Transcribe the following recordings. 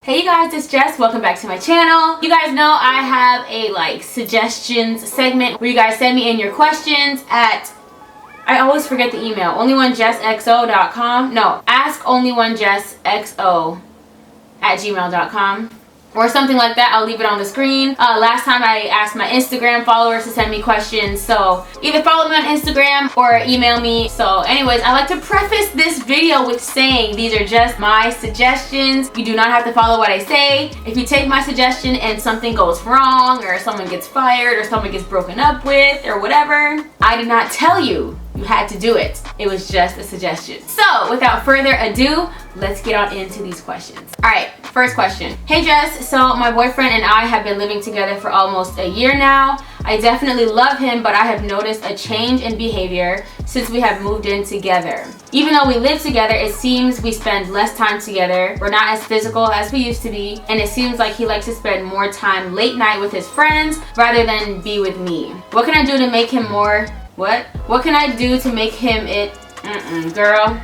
Hey you guys, it's Jess. Welcome back to my channel. You guys know I have a suggestions segment where you guys send me in your questions at, I always forget the email, OnlyOneJessXO.com. No, askonlyonejessxo@gmail.com. or something like that. I'll leave it on the screen. Last time I asked my Instagram followers to send me questions, so either follow me on Instagram or email me. So anyways, I like to preface this video with saying these are just my suggestions. You do not have to follow what I say. If you take my suggestion and something goes wrong, or someone gets fired, or someone gets broken up with, or whatever, I did not tell you you had to do it. It was just a suggestion. So without further ado, let's get on into these questions. All right, first question. Hey Jess, so my boyfriend and I have been living together for almost a year now. I definitely love him, but I have noticed a change in behavior since we have moved in together. Even though we live together, it seems we spend less time together. We're not as physical as we used to be, and it seems like he likes to spend more time late night with his friends rather than be with me. What can I do to make him more What can I do to make him girl?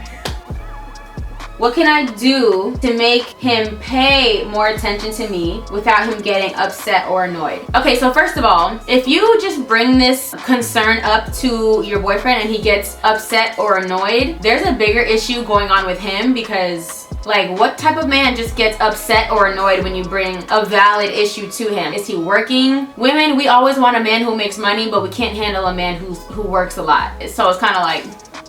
What can I do to make him pay more attention to me without him getting upset or annoyed? Okay, so first of all, if you just bring this concern up to your boyfriend and he gets upset or annoyed, there's a bigger issue going on with him, because what type of man just gets upset or annoyed when you bring a valid issue to him? Is he working? Women, we always want a man who makes money, but we can't handle a man who works a lot. So it's kind of like,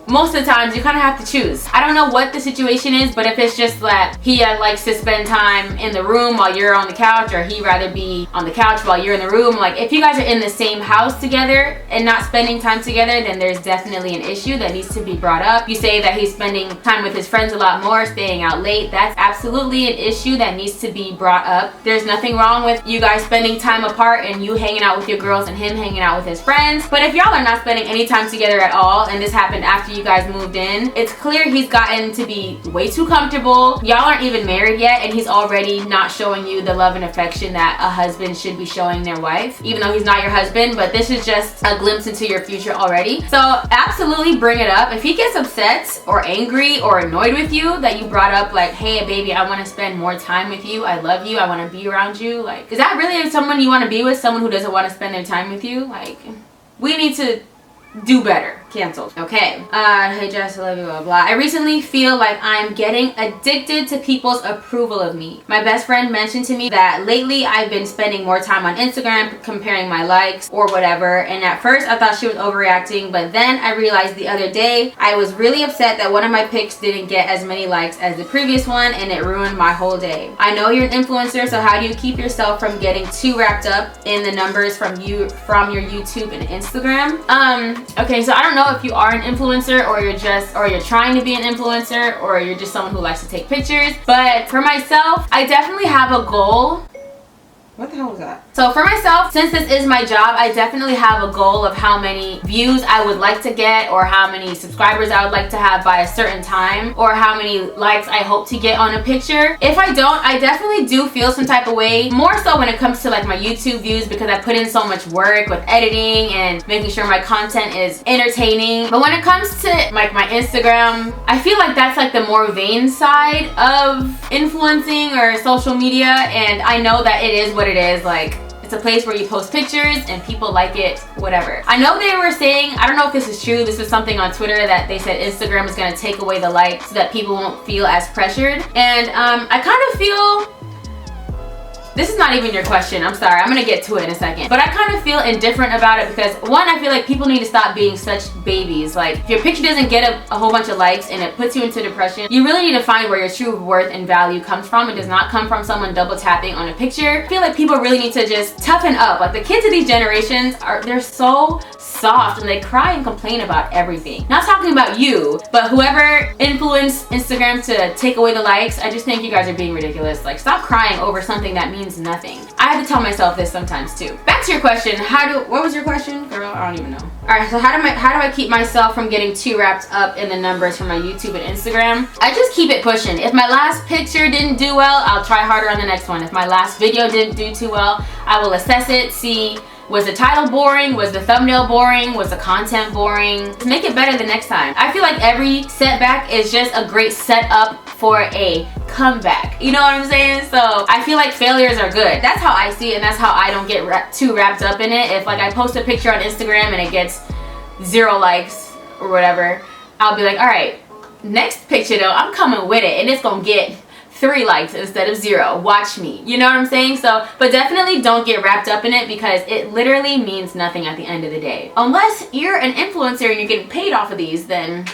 most of the times you kind of have to choose. I don't know what the situation is, but if it's just that he likes to spend time in the room while you're on the couch, or he'd rather be on the couch while you're in the room, if you guys are in the same house together and not spending time together, then there's definitely an issue that needs to be brought up. You say that he's spending time with his friends a lot more, staying out late. That's absolutely an issue that needs to be brought up. There's nothing wrong with you guys spending time apart and you hanging out with your girls and him hanging out with his friends. But if y'all are not spending any time together at all, and this happened after you guys moved in, it's clear he's gotten to be way too comfortable. Y'all aren't even married yet, and he's already not showing you the love and affection that a husband should be showing their wife, even though he's not your husband. But this is just a glimpse into your future already. So absolutely bring it up. If he gets upset or angry or annoyed with you that you brought up hey baby, I want to spend more time with you, I love you, I want to be around you, is that really someone you want to be with? Someone who doesn't want to spend their time with you? We need to do better. Canceled. Okay. Hey Jess, I love you, blah, blah. I recently feel like I'm getting addicted to people's approval of me. My best friend mentioned to me that lately I've been spending more time on Instagram comparing my likes or whatever, and at first I thought she was overreacting, but then I realized the other day I was really upset that one of my pics didn't get as many likes as the previous one, and it ruined my whole day. I know you're an influencer, so how do you keep yourself from getting too wrapped up in the numbers from your YouTube and Instagram? Okay, so I don't know if you are an influencer, or you're trying to be an influencer, or you're just someone who likes to take pictures. But for myself, I definitely have a goal. What the hell was that? So for myself, since this is my job, I definitely have a goal of how many views I would like to get, or how many subscribers I would like to have by a certain time, or how many likes I hope to get on a picture. If I don't, I definitely do feel some type of way, more so when it comes to my YouTube views, because I put in so much work with editing and making sure my content is entertaining. But when it comes to my Instagram, I feel like that's the more vain side of influencing or social media, and I know that it is what it is. It's a place where you post pictures and people like it, whatever. I know they were saying, I don't know if this is true, this is something on Twitter that they said Instagram is going to take away the likes so that people won't feel as pressured. And I kind of feel, this is not even your question, I'm sorry, I'm gonna get to it in a second. But I kind of feel indifferent about it because, one, I feel like people need to stop being such babies. If your picture doesn't get a whole bunch of likes and it puts you into depression, you really need to find where your true worth and value comes from. It does not come from someone double tapping on a picture. I feel like people really need to just toughen up. The kids of these generations, they're so soft and they cry and complain about everything. Not talking about you, but whoever influenced Instagram to take away the likes, I just think you guys are being ridiculous. Stop crying over something that means nothing. I have to tell myself this sometimes too. Back to your question, what was your question? Girl, I don't even know. Alright, so how do I keep myself from getting too wrapped up in the numbers for my YouTube and Instagram? I just keep it pushing. If my last picture didn't do well, I'll try harder on the next one. If my last video didn't do too well, I will assess it, see Was the title boring? Was the thumbnail boring? Was the content boring? Make it better the next time. I feel like every setback is just a great setup for a comeback. You know what I'm saying? So I feel like failures are good. That's how I see it, and that's how I don't get too wrapped up in it. If like I post a picture on Instagram and it gets 0 likes or whatever, I'll be like, all right, next picture though, I'm coming with it and it's gonna get 3 likes instead of 0. Watch me. You know what I'm saying? So, but definitely don't get wrapped up in it, because it literally means nothing at the end of the day. Unless you're an influencer and you're getting paid off of these, then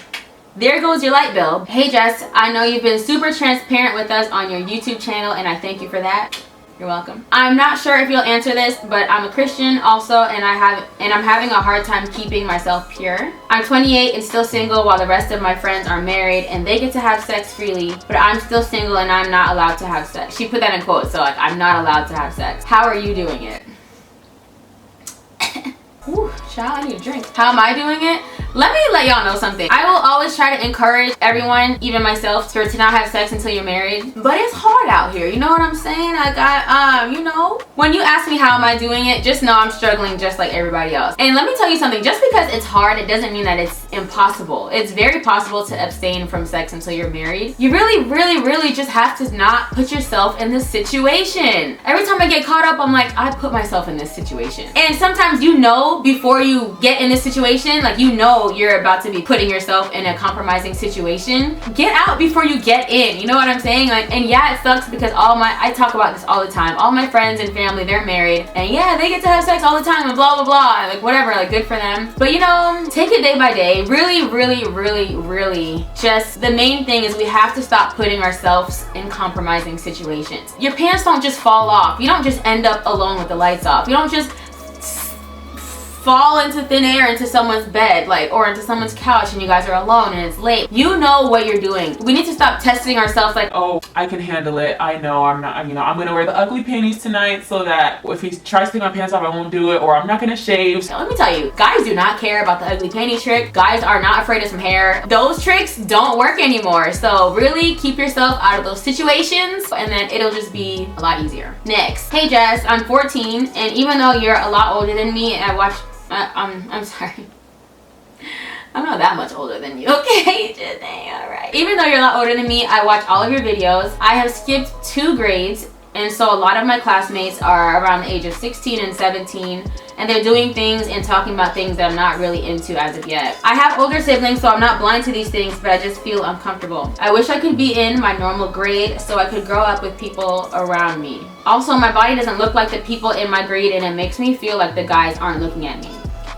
there goes your light bill. Hey Jess, I know you've been super transparent with us on your YouTube channel, and I thank you for that. You're welcome. I'm not sure if you'll answer this, but I'm a Christian also, and I'm having a hard time keeping myself pure. I'm 28 and still single, while the rest of my friends are married and they get to have sex freely, but I'm still single and I'm not allowed to have sex. She put that in quotes, so like, I'm not allowed to have sex. How are you doing it? Ooh, child, I need a drink. How am I doing it? Let me let y'all know something. I will always try to encourage everyone, even myself, to not have sex until you're married. But it's hard out here, you know what I'm saying? Like, you know, when you ask me how am I doing it, just know I'm struggling just like everybody else. And let me tell you something, just because it's hard, it doesn't mean that it's impossible. It's very possible to abstain from sex until you're married. You really just have to not put yourself in this situation. Every time I get caught up, I'm like, I put myself in this situation. And sometimes you know before you get in this situation, like you know you're about to be putting yourself in a compromising situation. Get out before you get in, you know what I'm saying? Like, and yeah, it sucks because I talk about this all the time. All my friends and family, they're married, and yeah, they get to have sex all the time and blah blah blah, and like whatever, like good for them. But you know, take it day by day. Really, just the main thing is we have to stop putting ourselves in compromising situations. Your pants don't just fall off. You don't just end up alone with the lights off. You don't just fall into thin air into someone's bed, like, or into someone's couch and you guys are alone and it's late. You know what you're doing. We need to stop testing ourselves like, oh, I can handle it. I know I'm not, you know, I'm gonna wear the ugly panties tonight so that if he tries to take my pants off, I won't do it, or I'm not gonna shave. Now, let me tell you, guys do not care about the ugly panty trick. Guys are not afraid of some hair. Those tricks don't work anymore. So really keep yourself out of those situations, and then it'll just be a lot easier. Next. Hey Jess, I'm 14, and even though you're a lot older than me, and I watch I'm sorry. I'm not that much older than you, okay? Just alright. Even though you're a lot older than me, I watch all of your videos. I have skipped 2 grades, and so a lot of my classmates are around the age of 16 and 17, and they're doing things and talking about things that I'm not really into as of yet. I have older siblings, so I'm not blind to these things, but I just feel uncomfortable. I wish I could be in my normal grade so I could grow up with people around me. Also, my body doesn't look like the people in my grade, and it makes me feel like the guys aren't looking at me.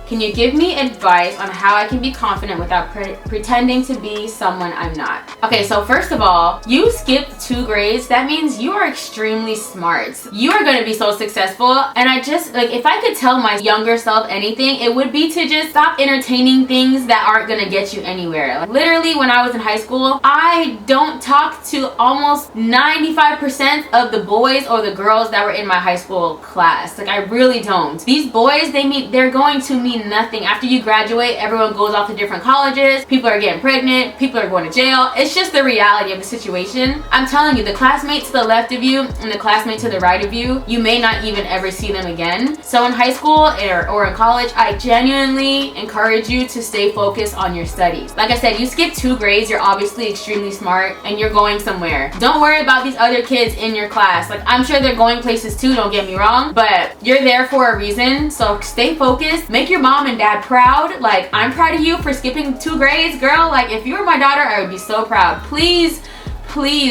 Can you give me advice on how I can be confident without pretending to be someone I'm not? Okay, so first of all, you skipped 2 grades. That means you are extremely smart. You are going to be so successful. And I just, like, if I could tell my younger self anything, it would be to just stop entertaining things that aren't going to get you anywhere. Like, literally, when I was in high school, I don't talk to almost 95% of the boys or the girls that were in my high school class. Like, I really don't. These boys, they're going to meet nothing. After you graduate, everyone goes off to different colleges, people are getting pregnant, people are going to jail. It's just the reality of the situation. I'm telling you, the classmate to the left of you and the classmate to the right of you, you may not even ever see them again. So in high school or in college, I genuinely encourage you to stay focused on your studies. Like I said, you skipped 2 grades, you're obviously extremely smart and you're going somewhere. Don't worry about these other kids in your class. Like, I'm sure they're going places too, don't get me wrong, but you're there for a reason. So stay focused, make your mom and dad proud. Like, I'm proud of you for skipping 2 grades, girl. Like, if you were my daughter, I would be so proud. Please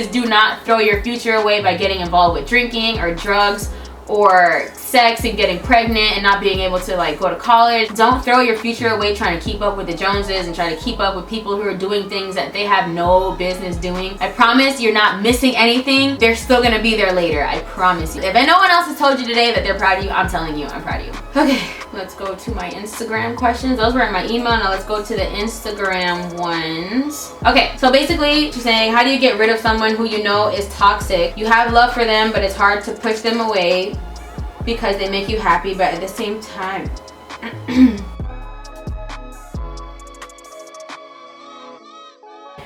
do not throw your future away by getting involved with drinking or drugs or sex and getting pregnant and not being able to like go to college. Don't throw your future away trying to keep up with the Joneses and try to keep up with people who are doing things that they have no business doing. I promise you're not missing anything. They're still gonna be there later, I promise you. If no one else has told you today that they're proud of you, I'm telling you, I'm proud of you. Okay, let's go to my Instagram questions. Those were in my email. Now let's go to the Instagram ones. Okay, so basically she's saying, how do you get rid of someone who you know is toxic? You have love for them, but it's hard to push them away because they make you happy, but at the same time.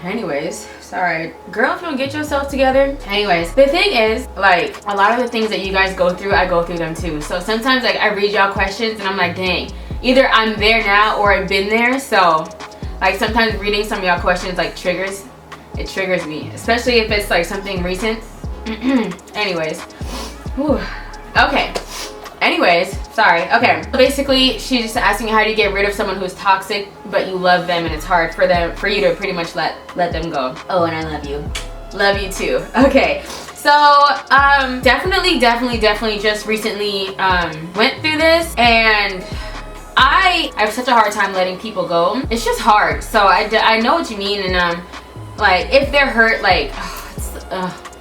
Anyways, Sorry, girl, if you don't get yourself together. Anyways, the thing is, like, a lot of the things that you guys go through, I go through them too. So sometimes, like, I read y'all questions and I'm like, dang, either I'm there now or I've been there. So, like, sometimes reading some of y'all questions, like, it triggers me, especially if it's, like, something recent. Anyways, whew. Okay. Anyways, sorry. Okay. Basically, she's just asking how do you get rid of someone who's toxic, but you love them and it's hard for you to pretty much let them go. Oh, and I love you. Love you too. Okay. So, definitely just recently went through this, and I have such a hard time letting people go. It's just hard. So I know what you mean, and like, if they're hurt, like,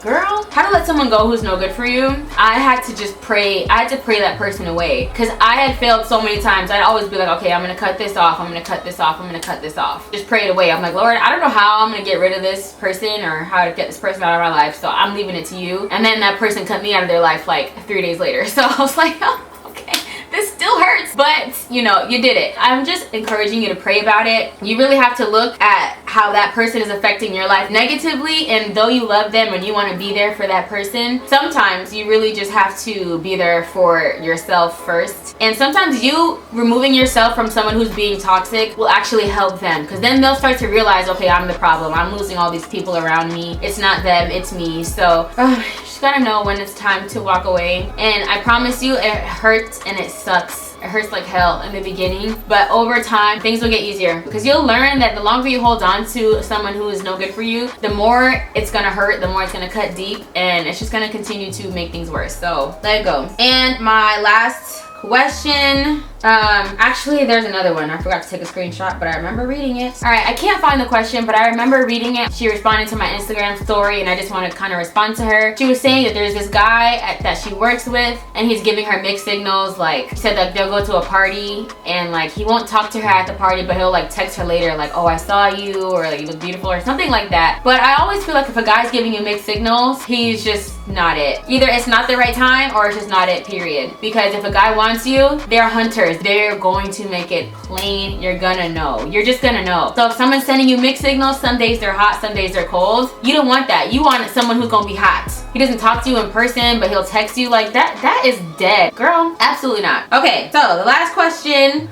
girl, how to let someone go who's no good for you? I had to just pray. I had to pray that person away, because I had failed so many times. I'd always be like, okay, I'm gonna cut this off, I'm gonna cut this off, I'm gonna cut this off. Just pray it away. I'm like, Lord, I don't know how I'm gonna get rid of this person or how to get this person out of my life, so I'm leaving it to you. And then that person cut me out of their life like 3 days later. So I was like, oh, okay, this still hurts, but you know, you did it. I'm just encouraging you to pray about it. You really have to look at how that person is affecting your life negatively, and though you love them and you want to be there for that person, sometimes you really just have to be there for yourself first. And sometimes you removing yourself from someone who's being toxic will actually help them, because then they'll start to realize, okay, I'm the problem, I'm losing all these people around me, it's not them, it's me. So you just gotta know when it's time to walk away. And I promise you, it hurts and it sucks. It hurts like hell in the beginning, but over time things will get easier, because you'll learn that the longer you hold on to someone who is no good for you, the more it's gonna hurt, the more it's gonna cut deep, and it's just gonna continue to make things worse. So let it go. And my last question, actually there's another one. I forgot to take a screenshot, but I remember reading it. All right, I can't find the question, but I remember reading it. She responded to my Instagram story, and I just want to kind of respond to her. She was saying that there's this guy that she works with, and he's giving her mixed signals. Like, he said that they'll go to a party, and like, he won't talk to her at the party, but he'll like text her later, like, oh, I saw you, or like, you look beautiful, or something like that. But I always feel like if a guy's giving you mixed signals, he's just not it. Either it's not the right time, or it's just not it, period. Because if a guy wants you, they're hunters. They're going to make it plain. You're gonna know. You're just gonna know. So if someone's sending you mixed signals, some days they're hot, some days they're cold, you don't want that. You want someone who's gonna be hot. He doesn't talk to you in person, but he'll text you like that. That is dead, girl. Absolutely not. Okay, so the last question.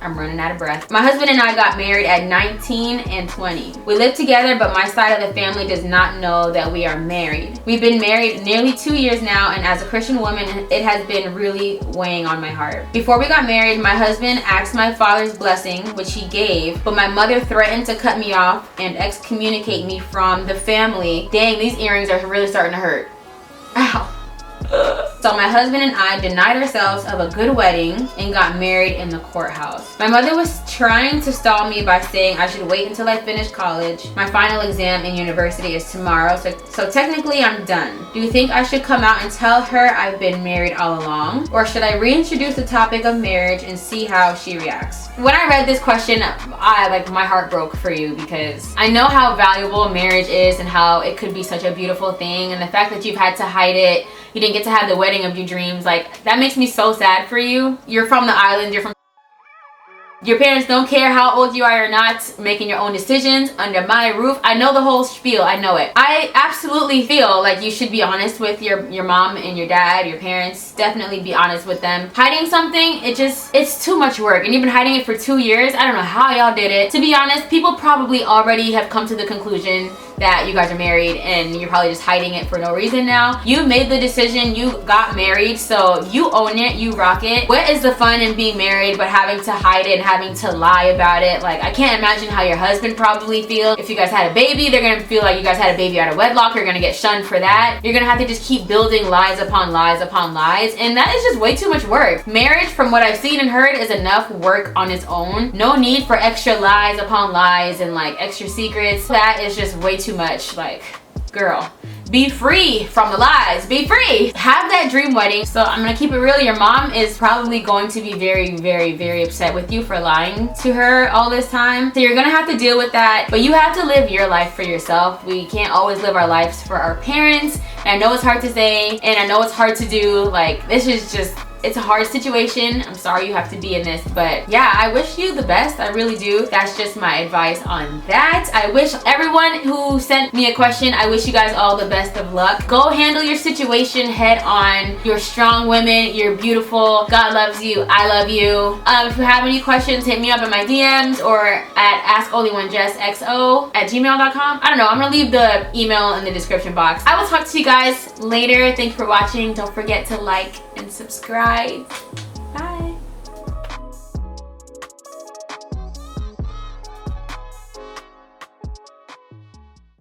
I'm running out of breath. My husband and I got married at 19 and 20. We live together, but my side of the family does not know that we are married. We've been married nearly 2 years now, and as a Christian woman, it has been really weighing on my heart. Before we got married, my husband asked my father's blessing, which he gave, but my mother threatened to cut me off and excommunicate me from the family. Dang, these earrings are really starting to hurt. Ow. So my husband and I denied ourselves of a good wedding and got married in the courthouse. My mother was trying to stall me by saying I should wait until I finish college. My final exam in university is tomorrow, so technically I'm done. Do you think I should come out and tell her I've been married all along? Or should I reintroduce the topic of marriage and see how she reacts? When I read this question, my heart broke for you, because I know how valuable marriage is and how it could be such a beautiful thing, and the fact that you've had to hide it, you didn't get to have the wedding of your dreams, like, that makes me so sad for you. You're from the island, you're from... Your parents don't care how old you are or not, making your own decisions under my roof. I know the whole spiel, I know it. I absolutely feel like you should be honest with your mom and your dad, your parents. Definitely be honest with them. Hiding something, it's too much work. And you've been hiding it for 2 years. I don't know how y'all did it. To be honest, people probably already have come to the conclusion that you guys are married, and you're probably just hiding it for no reason now. You made the decision, you got married, so you own it, you rock it. What is the fun in being married but having to hide it and having to lie about it? Like, I can't imagine how your husband probably feels. If you guys had a baby, they're gonna feel like you guys had a baby out of wedlock. You're gonna get shunned for that. You're gonna have to just keep building lies upon lies upon lies, and that is just way too much work. Marriage, from what I've seen and heard, is enough work on its own. No need for extra lies upon lies and like extra secrets. That is just way too much. Like, girl, be free from the lies. Be free. Have that dream wedding. So I'm gonna keep it real. Your mom is probably going to be very, very, very upset with you for lying to her all this time. So you're gonna have to deal with that. But you have to live your life for yourself. We can't always live our lives for our parents. And I know it's hard to say, and I know it's hard to do. Like, this is just It's a hard situation. I'm sorry you have to be in this, but yeah, I wish you the best. I really do. That's just my advice on that. I wish everyone who sent me a question, I wish you guys all the best of luck. Go handle your situation head on. You're strong women. You're beautiful. God loves you. I love you. If you have any questions, hit me up in my DMs or at askonlyonejessxo@gmail.com. I don't know. I'm gonna leave the email in the description box. I will talk to you guys later. Thank you for watching. Don't forget to like and subscribe.